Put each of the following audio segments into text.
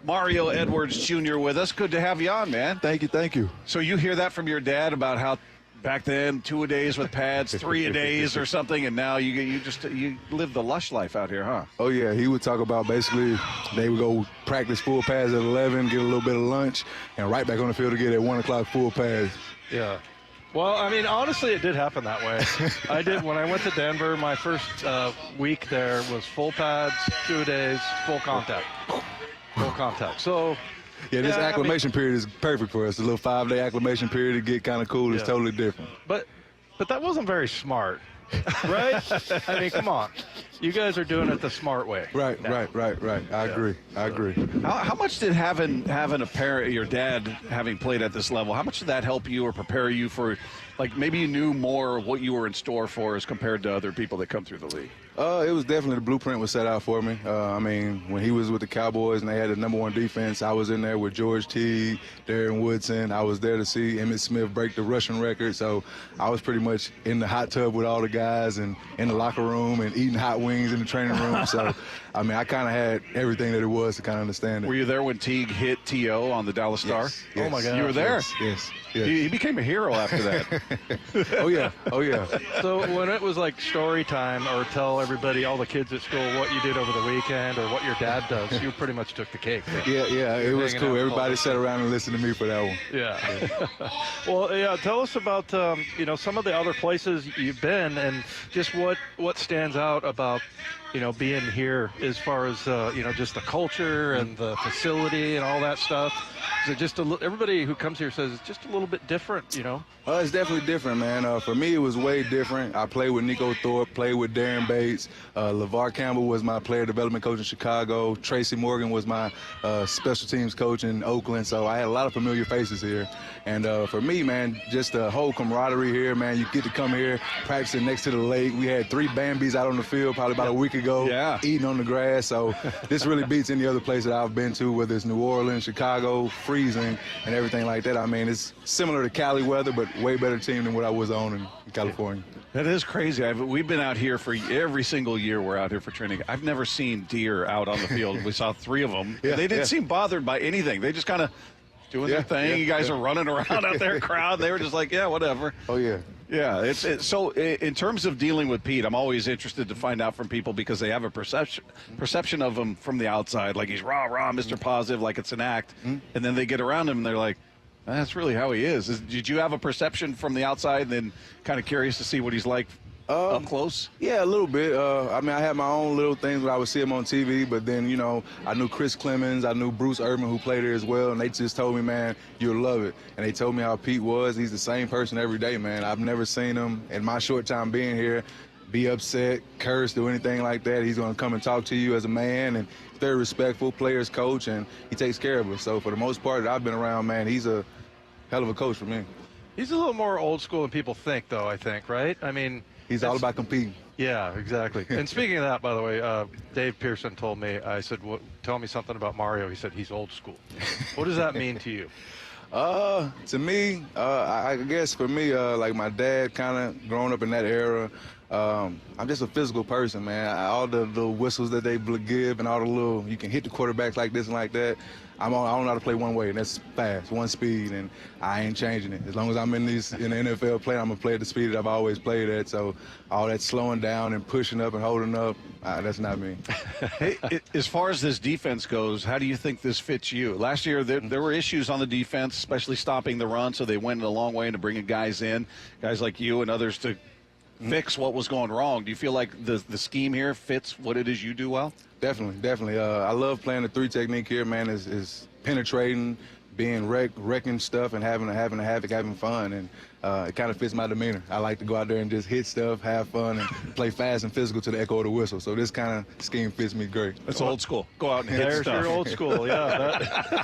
Mario Edwards Jr. with us. Good to have you on, man. Thank you, thank you. So you hear that from your dad about how back then 2-a-days with pads, 3-a-days or something, and now you live the lush life out here, huh? Oh yeah, he would talk about basically they would go practice full pads at 11, get a little bit of lunch, and right back on the field to get at 1 o'clock full pads. Yeah. Well, I mean, honestly, it did happen that way. I did when I went to Denver. My first week there was full pads, 2-a-days, full contact. Full contact. So, yeah, this acclimation period is perfect for us. A little 5-day acclimation period to get kind of cool. It's totally different. But that wasn't very smart, right? I mean, come on. You guys are doing it the smart way. Right. I agree. How much did having a parent, your dad, having played at this level, how much did that help you or prepare you for, like, maybe you knew more of what you were in store for as compared to other people that come through the league? It was definitely the blueprint was set out for me. I mean, when he was with the Cowboys and they had the #1 defense, I was in there with George Teague, Darren Woodson. I was there to see Emmitt Smith break the rushing record. So I was pretty much in the hot tub with all the guys and in the locker room and eating hot wings in the training room. So, I mean, I kind of had everything that it was to kind of understand it. Were you there when Teague hit T.O. on the Dallas Star? Yes. Oh, my God. You were there? Yes. He became a hero after that. Oh, yeah. So when it was like story time or tell everybody, all the kids at school, what you did over the weekend or what your dad does, you pretty much took the cake. Yeah, it was cool. Everybody sat around and listened to me for that one. Yeah. Well, yeah, tell us about, some of the other places you've been and just what stands out about, being here as far as, just the culture and the facility and all that stuff. Is it just everybody who comes here says it's just a little bit different, It's definitely different, man. For me, it was way different. I played with Nico Thorpe, played with Darren Bates. LeVar Campbell was my player development coach in Chicago. Tracy Morgan was my special teams coach in Oakland. So I had a lot of familiar faces here. And for me, man, just the whole camaraderie here, man. You get to come here, practicing next to the lake. We had 3 Bambis out on the field probably about a week ago, eating on the grass. So this really beats any other place that I've been to, whether it's New Orleans, Chicago, freezing, and everything like that. I mean, it's similar to Cali weather, but way better team than what I was on in California. That is crazy. We've been out here for every single year we're out here for training. I've never seen deer out on the field. We saw 3 of them. They didn't seem bothered by anything. They just kind of doing their thing. You guys are running around out there, crowd. They were just like, yeah, whatever. Oh, yeah. Yeah, so in terms of dealing with Pete, I'm always interested to find out from people because they have a perception of him from the outside, like he's rah, Mr. Positive, like it's an act. And then they get around him and they're like, that's really how he is. Did you have a perception from the outside and then kind of curious to see what he's like up close? Yeah, a little bit. I mean, I had my own little things when I would see him on TV, but then, I knew Chris Clemens, I knew Bruce Urban, who played here as well, and they just told me, man, you'll love it. And they told me how Pete was. He's the same person every day, man. I've never seen him in my short time being here be upset, curse, do anything like that. He's going to come and talk to you as a man, and very respectful, players coach, and he takes care of us. So for the most part that I've been around, man, he's a hell of a coach for me. He's a little more old school than people think, though, I think, right? I mean, he's all about competing. Yeah, exactly. And speaking of that, by the way, Dave Pearson told me, I said, tell me something about Mario. He said, he's old school. What does that mean to you? To me, I guess for me, like my dad kind of growing up in that era, I'm just a physical person, man. All the whistles that they give and all the little, you can hit the quarterback like this and like that. I don't know how to play one way, and that's fast, one speed, and I ain't changing it. As long as I'm in the NFL playing, I'm going to play at the speed that I've always played at. So all that slowing down and pushing up and holding up, that's not me. Hey, as far as this defense goes, how do you think this fits you? Last year, there were issues on the defense, especially stopping the run, so they went a long way into bringing guys like you and others to fix what was going wrong. Do you feel like the scheme here fits what it is you do well? Definitely. I love playing the 3 technique here, man. Is penetrating, being wrecking stuff, and having havoc, having fun, and it kind of fits my demeanor. I like to go out there and just hit stuff, have fun, and play fast and physical to the echo of the whistle. So this kind of scheme fits me great. That's old school. Go out and hit There's stuff. Your old school, yeah.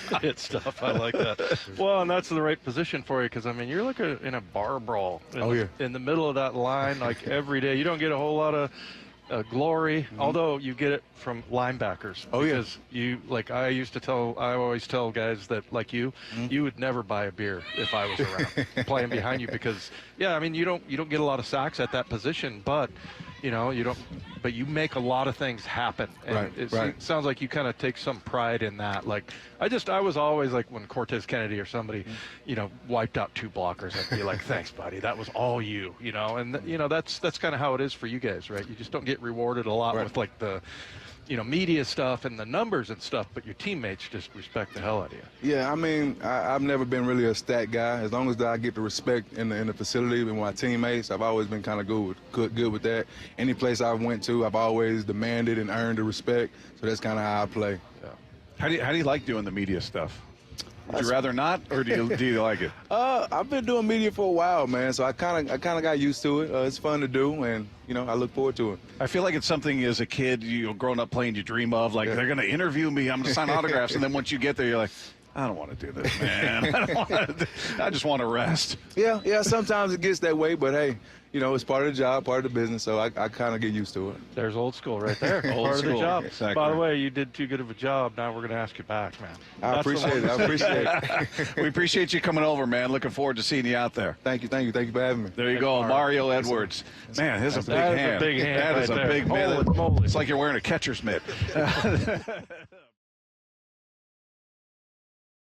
That hit stuff. I like that. Well, and that's the right position for you because, I mean, you're like in a bar brawl. In the middle of that line, like every day. You don't get a whole lot of glory, although you get it from linebackers. Because I always tell guys that, like you would never buy a beer if I was around playing behind you because, I mean, you don't get a lot of sacks at that position, but You know, you don't, but you make a lot of things happen. And it sounds like you kind of take some pride in that. Like, I was always like when Cortez Kennedy or somebody, you know, wiped out 2 blockers, I'd be like, thanks, buddy. That was all you know. And, you know, that's kind of how it is for you guys, right? You just don't get rewarded a lot with like the, you know, media stuff and the numbers and stuff, but your teammates just respect the hell out of you. Yeah, I mean, I've never been really a stat guy. As long as I get the respect in the facility with my teammates, I've always been kind of good with that. Any place I went to, I've always demanded and earned the respect. So that's kind of how I play. Yeah. How do you like doing the media stuff? Would you rather not, or do you like it? I've been doing media for a while, man. So I kind of got used to it. It's fun to do, and you know, I look forward to it. I feel like it's something as a kid, growing up playing, you dream of. Like they're going to interview me, I'm going to sign autographs, and then once you get there, you're like, I don't want to do this, man. I just want to rest. Yeah. Sometimes it gets that way, but hey, you know, it's part of the job, part of the business, so I kind of get used to it. There's old school right there. Part of the job. Exactly. By the way, you did too good of a job. Now we're going to ask you back, man. I appreciate it. We appreciate you coming over, man. Looking forward to seeing you out there. Thank you for having me. There you go, Mario Edwards. Man, that's a big hand. That is a big hand. That is a big man. Holy moly. It's like you're wearing a catcher's mitt.